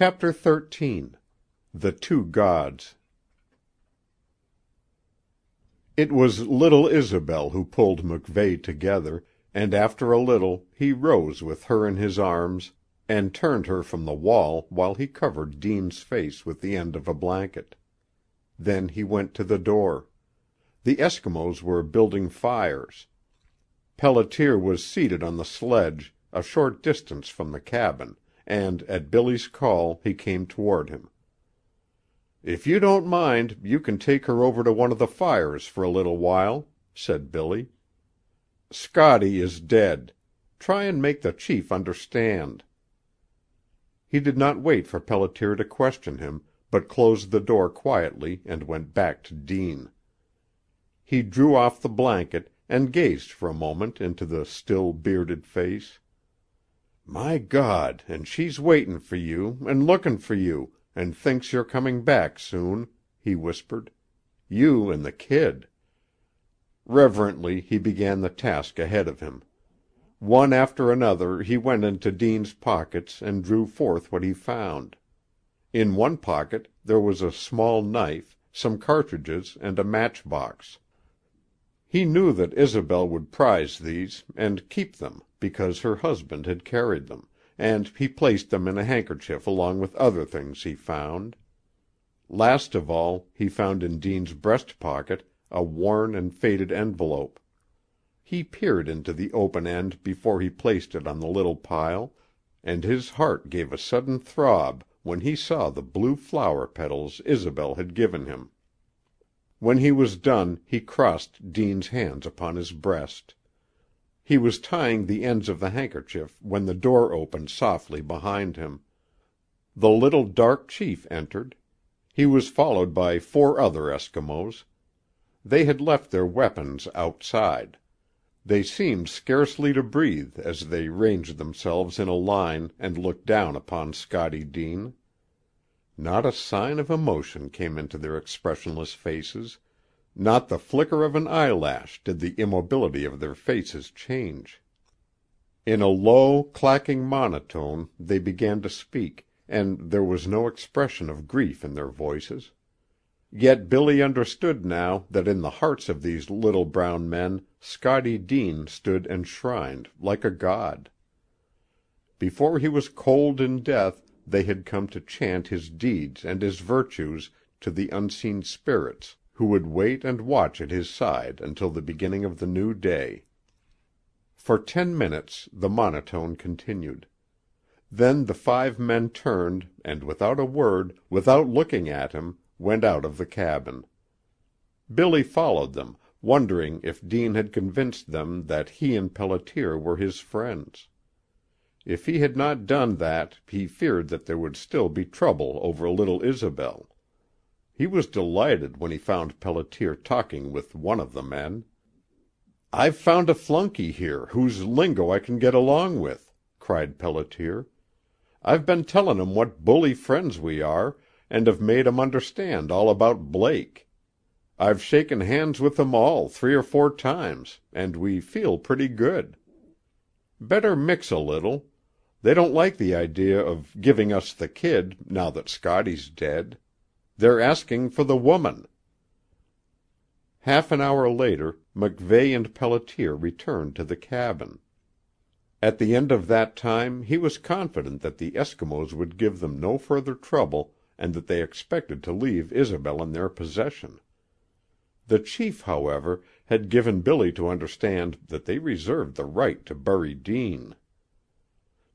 Chapter 13. The Two Gods. It was little Isobel who pulled McVeigh together, and after a little he rose with her in his arms and turned her from the wall while he covered Dean's face with the end of a blanket. Then he went to the door. The Eskimos were building fires. Pelletier was seated on the sledge a short distance from the cabin, and at Billy's call he came toward him. "If you don't mind, you can take her over to one of the fires for a little while," said Billy. "Scotty is dead. Try and make the chief understand." He did not wait for Pelletier to question him, but closed the door quietly and went back to Dean. He drew off the blanket and gazed for a moment into the still, bearded face. "My God, and she's waitin' for you, and lookin' for you, and thinks you're coming back soon," he whispered. "You and the kid." Reverently he began the task ahead of him. One after another he went into Dean's pockets and drew forth what he found. In one pocket there was a small knife, some cartridges, and a match-box. He knew that Isobel would prize these and keep them because her husband had carried them, and he placed them in a handkerchief along with other things he found. Last of all, he found in Dean's breast pocket a worn and faded envelope. He peered into the open end before he placed it on the little pile, and his heart gave a sudden throb when he saw the blue flower petals Isobel had given him. When he was done he crossed Dean's hands upon his breast. He was tying the ends of the handkerchief when the door opened softly behind him. The little dark chief entered. He was followed by 4 other Eskimos. They had left their weapons outside. They seemed scarcely to breathe as they ranged themselves in a line and looked down upon Scotty Deane. Not a sign of emotion came into their expressionless faces. Not the flicker of an eyelash did the immobility of their faces change. In a low, clacking monotone they began to speak, and there was no expression of grief in their voices. Yet Billy understood now that in the hearts of these little brown men Scotty Deane stood enshrined like a god. Before he was cold in death they had come to chant his deeds and his virtues to the unseen spirits who would wait and watch at his side until the beginning of the new day. For 10 minutes the monotone continued. Then the 5 men turned and without a word, without looking at him, went out of the cabin. Billy followed them, wondering if Deane had convinced them that he and Pelletier were his friends. If he had not done that he feared that there would still be trouble over little Isobel. He was delighted when he found Pelletier talking with one of the men. "I've found a flunkey here whose lingo I can get along with," cried Pelletier. "I've been tellin' him what bully friends we are, and have made him understand all about Blake. I've shaken hands with them all 3 or 4 times, and we feel pretty good. Better mix a little. They don't like the idea of giving us the kid, now that Scotty's dead. They're asking for the woman." Half an hour later, McVeigh and Pelletier returned to the cabin. At the end of that time he was confident that the Eskimos would give them no further trouble and that they expected to leave Isobel in their possession. The chief, however, had given Billy to understand that they reserved the right to bury Deane.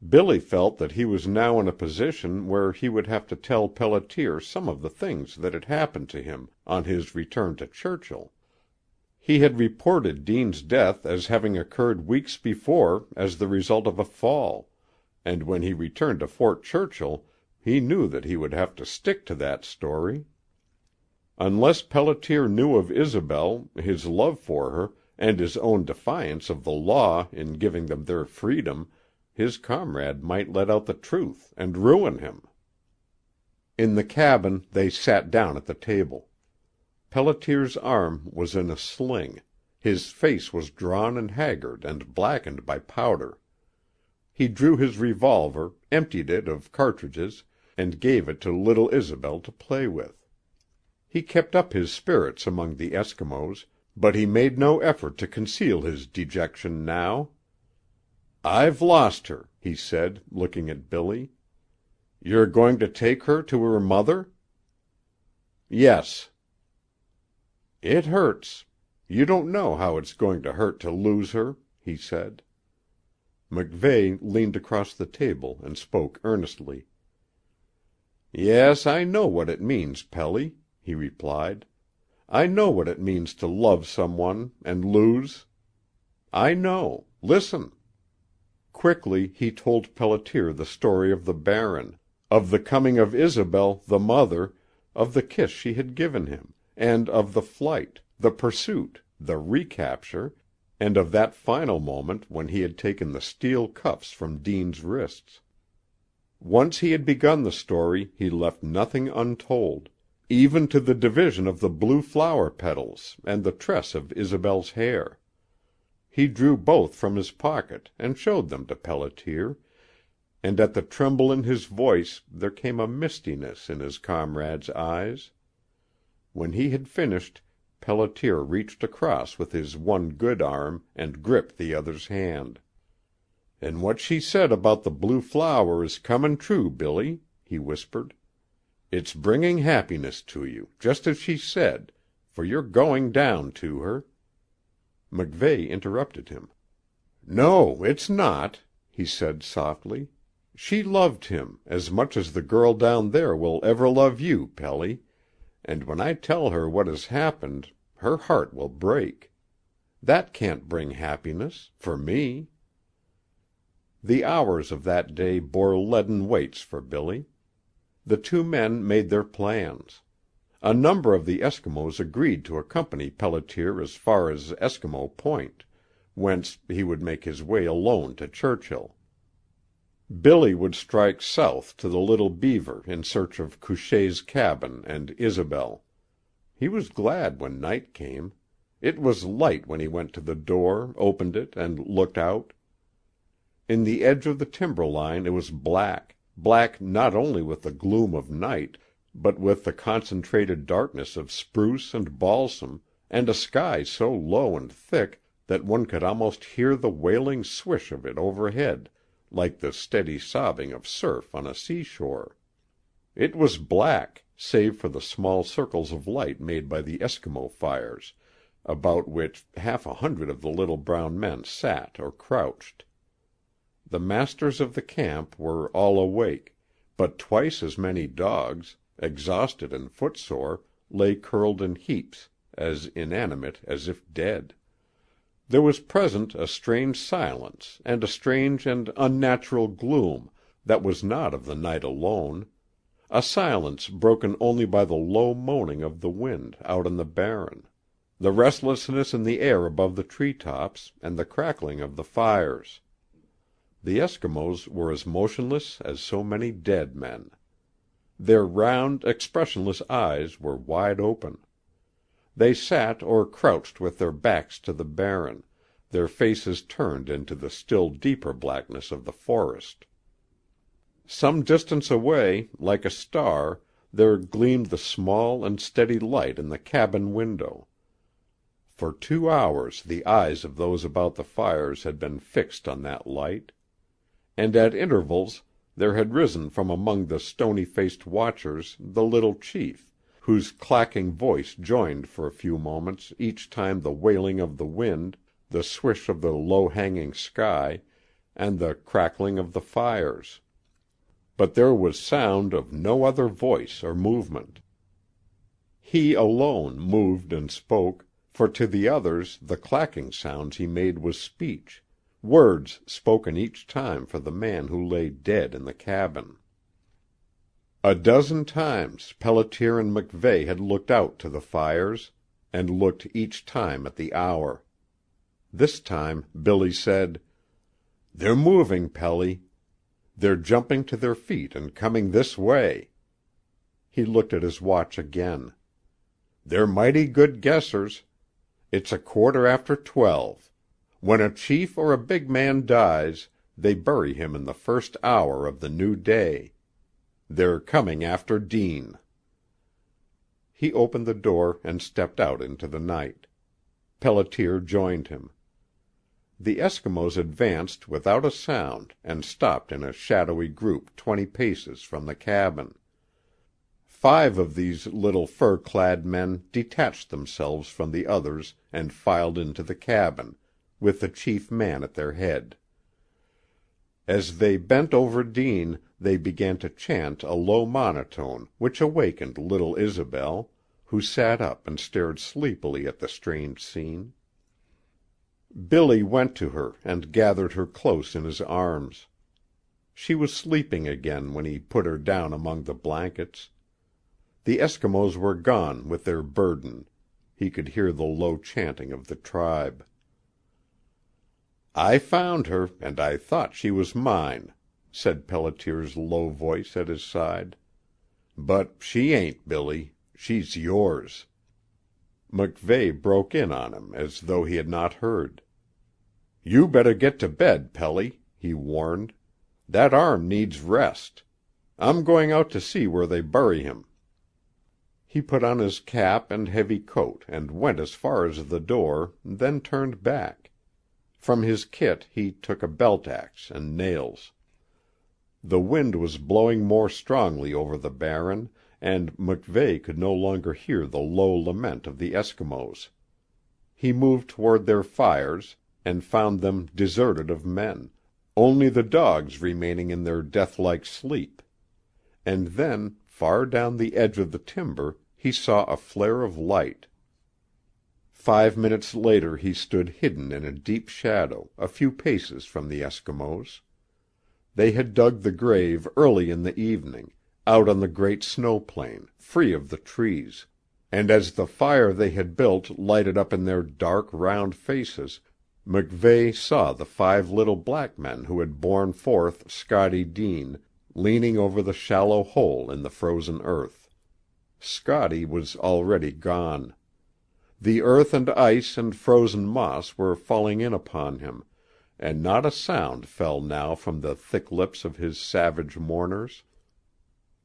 Billy felt that he was now in a position where he would have to tell Pelletier some of the things that had happened to him on his return to Churchill. He had reported Deane's death as having occurred weeks before as the result of a fall, and when he returned to Fort Churchill he knew that he would have to stick to that story. Unless Pelletier knew of Isobel, his love for her, and his own defiance of the law in giving them their freedom, his comrade might let out the truth and ruin him. In the cabin they sat down at the table. Pelletier's arm was in a sling. His face was drawn and haggard and blackened by powder. He drew his revolver, emptied it of cartridges, and gave it to little Isobel to play with. He kept up his spirits among the Eskimos, but he made no effort to conceal his dejection now. "I've lost her," he said, looking at Billy. "You're going to take her to her mother?" "Yes." "It hurts. You don't know how it's going to hurt to lose her," he said. MacVeigh leaned across the table and spoke earnestly. "Yes, I know what it means, Pelly," he replied. "I know what it means to love some one and lose. I know. Listen." Quickly he told Pelletier the story of the Barren, of the coming of Isobel, the mother, of the kiss she had given him, and of the flight, the pursuit, the recapture, and of that final moment when he had taken the steel cuffs from Deane's wrists. Once he had begun the story he left nothing untold, even to the division of the blue flower petals and the tress of Isobel's hair. He drew both from his pocket and showed them to Pelletier, and at the tremble in his voice there came a mistiness in his comrade's eyes. When he had finished, Pelletier reached across with his one good arm and gripped the other's hand. "And what she said about the blue flower is comin' true, Billy," he whispered. "It's bringing happiness to you, just as she said, for you're going down to her." MacVeigh interrupted him. "No, it's not," he said softly. "She loved him, as much as the girl down there will ever love you, Pelly, and when I tell her what has happened, her heart will break. That can't bring happiness for me." The hours of that day bore leaden weights for Billy. The two men made their plans. A number of the Eskimos agreed to accompany Pelletier as far as Eskimo Point, whence he would make his way alone to Churchill. Billy would strike south to the Little Beaver in search of Couchée's cabin and Isobel. He was glad when night came. It was light when he went to the door, opened it, and looked out. In the edge of the timber line it was black, black not only with the gloom of night, but with the concentrated darkness of spruce and balsam, and a sky so low and thick that one could almost hear the wailing swish of it overhead, like the steady sobbing of surf on a seashore. It was black, save for the small circles of light made by the Eskimo fires, about which 100 of the little brown men sat or crouched. The masters of the camp were all awake, but twice as many dogs, exhausted and footsore, lay curled in heaps, as inanimate as if dead. There was present a strange silence and a strange and unnatural gloom that was not of the night alone, a silence broken only by the low moaning of the wind out on the Barren, the restlessness in the air above the tree-tops, and the crackling of the fires. The Eskimos were as motionless as so many dead men. Their round, expressionless eyes were wide open. They sat or crouched with their backs to the Barren, their faces turned into the still deeper blackness of the forest. Some distance away, like a star, there gleamed the small and steady light in the cabin window. For 2 hours the eyes of those about the fires had been fixed on that light. And at intervals there had risen from among the stony-faced watchers the little chief, whose clacking voice joined for a few moments each time the wailing of the wind, the swish of the low-hanging sky, and the crackling of the fires. But there was sound of no other voice or movement. He alone moved and spoke, for to the others the clacking sounds he made was speech, words spoken each time for the man who lay dead in the cabin. A dozen times Pelletier and MacVeigh had looked out to the fires, and looked each time at the hour. This time Billy said, "They're moving, Pelly. They're jumping to their feet and coming this way." He looked at his watch again. "They're mighty good guessers. It's 12:15. When a chief or a big man dies, they bury him in the first hour of the new day. They're coming after Dean." He opened the door and stepped out into the night. Pelletier joined him. The Eskimos advanced without a sound and stopped in a shadowy group 20 paces from the cabin. 5 of these little fur-clad men detached themselves from the others and filed into the cabin, with the chief man at their head. As they bent over Dean, they began to chant a low monotone which awakened little Isobel, who sat up and stared sleepily at the strange scene. Billy went to her and gathered her close in his arms. She was sleeping again when he put her down among the blankets. The Eskimos were gone with their burden. He could hear the low chanting of the tribe. "I found her, and I thought she was mine," said Pelletier's low voice at his side. "But she ain't, Billy. She's yours." MacVeigh broke in on him as though he had not heard. "You better get to bed, Pelly," he warned. "That arm needs rest. I'm going out to see where they bury him." He put on his cap and heavy coat and went as far as the door, then turned back. From his kit he took a belt axe and nails. The wind was blowing more strongly over the Barren, and MacVeigh could no longer hear the low lament of the Eskimos. He moved toward their fires, and found them deserted of men, only the dogs remaining in their death-like sleep. And then, far down the edge of the timber, he saw a flare of light. 5 minutes later he stood hidden in a deep shadow, a few paces from the Eskimos. They had dug the grave early in the evening, out on the great snow plain, free of the trees, and as the fire they had built lighted up in their dark, round faces, MacVeigh saw the 5 little black men who had borne forth Scotty Deane leaning over the shallow hole in the frozen earth. Scotty was already gone. The earth and ice and frozen moss were falling in upon him, and not a sound fell now from the thick lips of his savage mourners.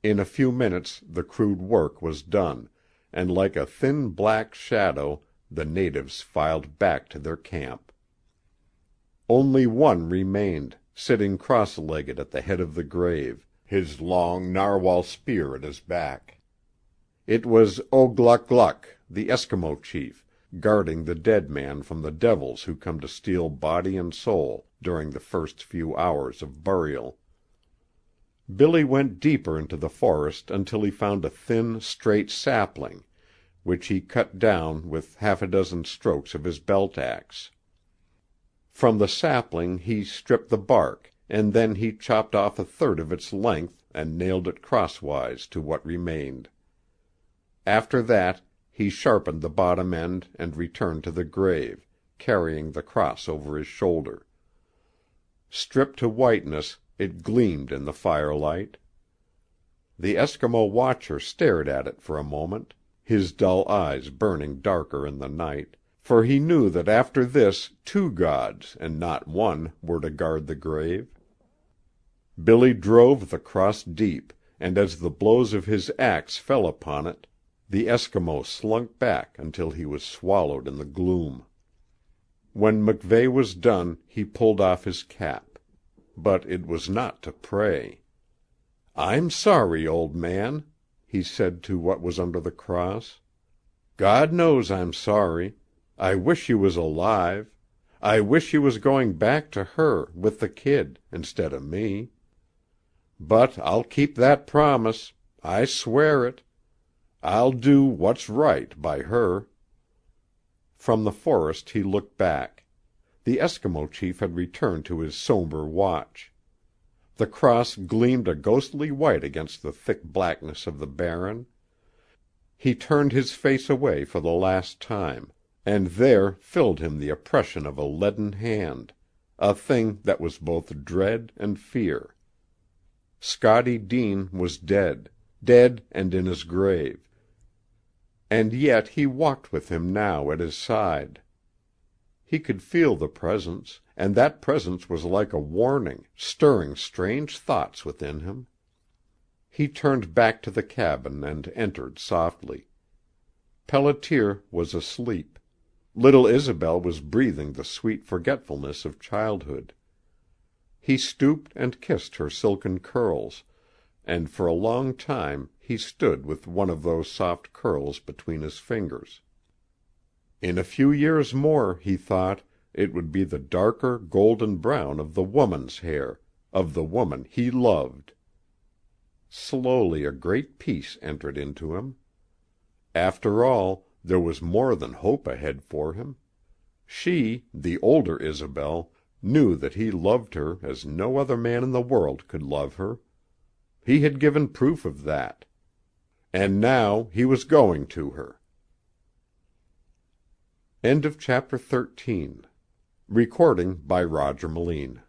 In a few minutes the crude work was done, and like a thin black shadow the natives filed back to their camp. Only one remained, sitting cross-legged at the head of the grave, his long narwhal spear at his back. It was O-Gluck-Gluck, the Eskimo chief, guarding the dead man from the devils who come to steal body and soul during the first few hours of burial. Billy went deeper into the forest until he found a thin, straight sapling, which he cut down with 6 strokes of his belt axe. From the sapling he stripped the bark, and then he chopped off 1/3 of its length and nailed it crosswise to what remained. After that he sharpened the bottom end and returned to the grave, carrying the cross over his shoulder. Stripped to whiteness, it gleamed in the firelight. The Eskimo watcher stared at it for a moment, his dull eyes burning darker in the night, for he knew that after this 2 gods and not one were to guard the grave. Billy drove the cross deep, and as the blows of his axe fell upon it, the Eskimo slunk back until he was swallowed in the gloom. When MacVeigh was done, he pulled off his cap. But it was not to pray. "I'm sorry, old man," he said to what was under the cross. "God knows I'm sorry. I wish you was alive. I wish you was going back to her, with the kid, instead of me. But I'll keep that promise. I swear it. I'll do what's right by her." From the forest he looked back. The Eskimo chief had returned to his somber watch. The cross gleamed a ghostly white against the thick blackness of the Barren. He turned his face away for the last time, and there filled him the oppression of a leaden hand, a thing that was both dread and fear. Scotty Deane was dead, dead and in his grave. And yet he walked with him now at his side. He could feel the presence, and that presence was like a warning, stirring strange thoughts within him. He turned back to the cabin and entered softly. Pelletier was asleep. Little Isobel was breathing the sweet forgetfulness of childhood. He stooped and kissed her silken curls, and for a long time he stood with one of those soft curls between his fingers. In a few years more, he thought, it would be the darker golden brown of the woman's hair, of the woman he loved. Slowly a great peace entered into him. After all, there was more than hope ahead for him. She, the older Isobel, knew that he loved her as no other man in the world could love her. He had given proof of that. And now he was going to her. Chapter 13. Recording by Roger Malene.